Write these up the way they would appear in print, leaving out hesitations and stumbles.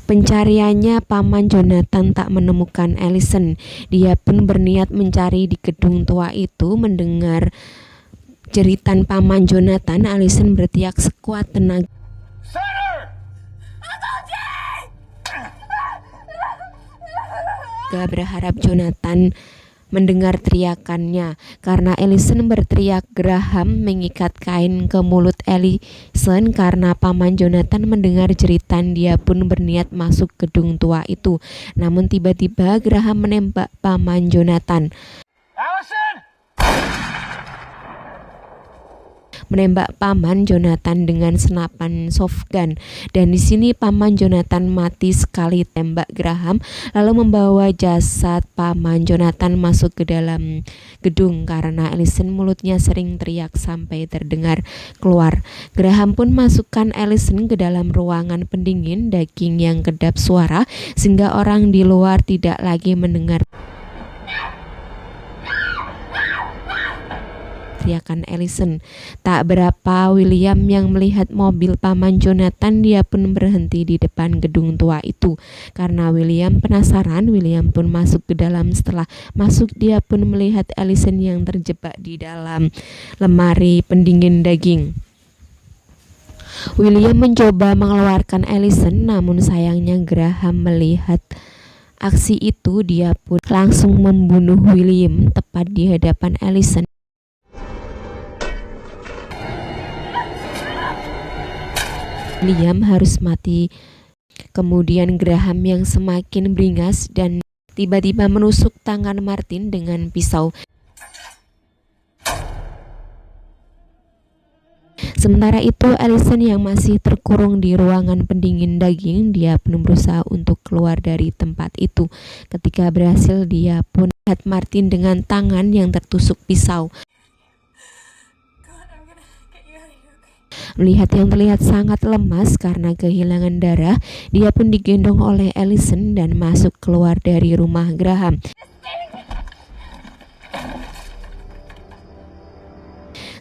Pencariannya Paman Jonathan tak menemukan Allison. Dia pun berniat mencari di gedung tua itu. Mendengar jeritan Paman Jonathan, Allison berteriak sekuat tenaga. Berharap Jonathan mendengar teriakannya. Karena Allison berteriak, Graham mengikat kain ke mulut Allison. Karena Paman Jonathan mendengar jeritan, dia pun berniat masuk gedung tua itu. Namun tiba-tiba Graham menembak Paman Jonathan. Menembak Paman Jonathan dengan senapan softgun, dan di sini Paman Jonathan mati sekali tembak Graham, lalu membawa jasad Paman Jonathan masuk ke dalam gedung. Karena Allison mulutnya sering teriak sampai terdengar keluar. Graham pun masukkan Allison ke dalam ruangan pendingin daging yang kedap suara sehingga orang di luar tidak lagi mendengar teriakan Allison. Tak berapa William yang melihat mobil Paman Jonathan, dia pun berhenti di depan gedung tua itu. Karena William penasaran, William pun masuk ke dalam. Setelah masuk, dia pun melihat Allison yang terjebak di dalam lemari pendingin daging. William mencoba mengeluarkan Allison, namun sayangnya Graham melihat aksi itu. Dia pun langsung membunuh William tepat di hadapan Allison. William harus mati. Kemudian Graham yang semakin beringas dan tiba-tiba menusuk tangan Martin dengan pisau. Sementara itu Allison yang masih terkurung di ruangan pendingin daging, dia pun berusaha untuk keluar dari tempat itu. Ketika berhasil, dia pun melihat Martin dengan tangan yang tertusuk pisau. Melihat yang terlihat sangat lemas karena kehilangan darah, dia pun digendong oleh Allison dan masuk keluar dari rumah Graham.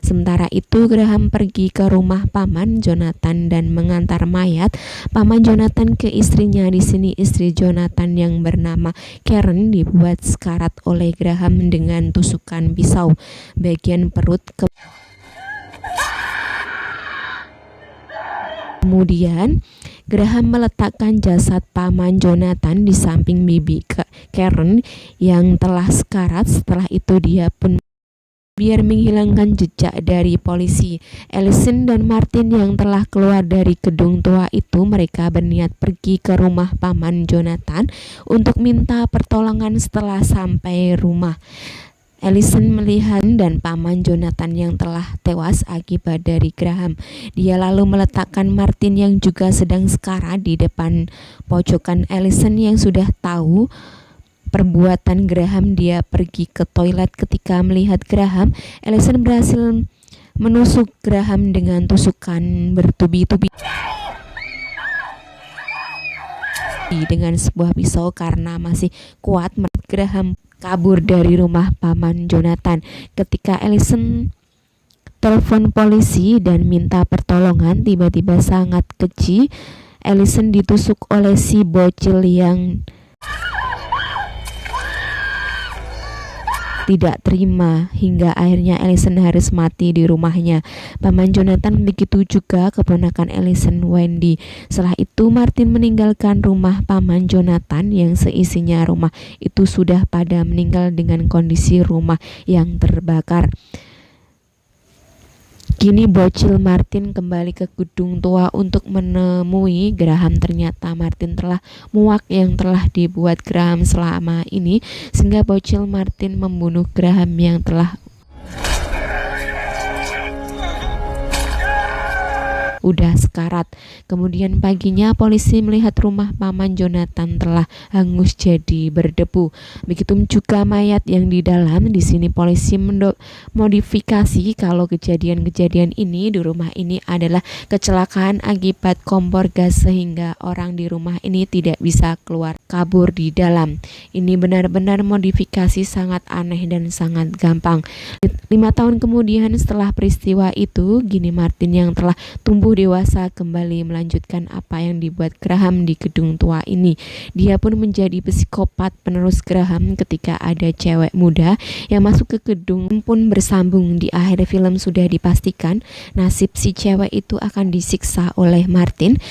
Sementara itu Graham pergi ke rumah Paman Jonathan dan mengantar mayat Paman Jonathan ke istrinya. Di sini istri Jonathan yang bernama Karen dibuat sekarat oleh Graham dengan tusukan pisau bagian perut. Kemudian Graham meletakkan jasad Paman Jonathan di samping bibi Karen yang telah sekarat. Setelah itu dia pun biar menghilangkan jejak dari polisi. Allison dan Martin yang telah keluar dari gedung tua itu, mereka berniat pergi ke rumah Paman Jonathan untuk minta pertolongan. Setelah sampai rumah, Allison melihat dan Paman Jonathan yang telah tewas akibat dari Graham. Dia lalu meletakkan Martin yang juga sedang sekarat di depan pojokan Allison yang sudah tahu perbuatan Graham. Dia pergi ke toilet. Ketika melihat Graham, Allison berhasil menusuk Graham dengan tusukan bertubi-tubi dengan sebuah pisau. Karena masih kuat, Graham kabur dari rumah Paman Jonathan. Ketika Allison telepon polisi dan minta pertolongan, tiba-tiba sangat keji Allison ditusuk oleh si bocil yang tidak terima, hingga akhirnya Allison harus mati di rumahnya. Paman Jonathan, begitu juga keponakan Allison, Wendy. Setelah itu Martin meninggalkan rumah Paman Jonathan yang seisinya rumah itu sudah pada meninggal dengan kondisi rumah yang terbakar. Kini bocil Martin kembali ke gedung tua untuk menemui Graham. Ternyata Martin telah muak yang telah dibuat Graham selama ini, sehingga bocil Martin membunuh Graham yang telah udah sekarat. Kemudian paginya polisi melihat rumah Paman Jonathan telah hangus jadi berdebu. Begitu juga mayat yang di dalam. Di sini polisi modifikasi kalau kejadian-kejadian ini di rumah ini adalah kecelakaan akibat kompor gas, sehingga orang di rumah ini tidak bisa keluar kabur di dalam. Ini benar-benar modifikasi sangat aneh dan sangat gampang. 5 tahun kemudian setelah peristiwa itu, Gini Martin yang telah tumbuh tumbuh dewasa kembali melanjutkan apa yang dibuat Graham di gedung tua ini. Dia pun menjadi psikopat penerus Graham ketika ada cewek muda yang masuk ke gedung pun bersambung. Di akhir film sudah dipastikan nasib si cewek itu akan disiksa oleh Martin.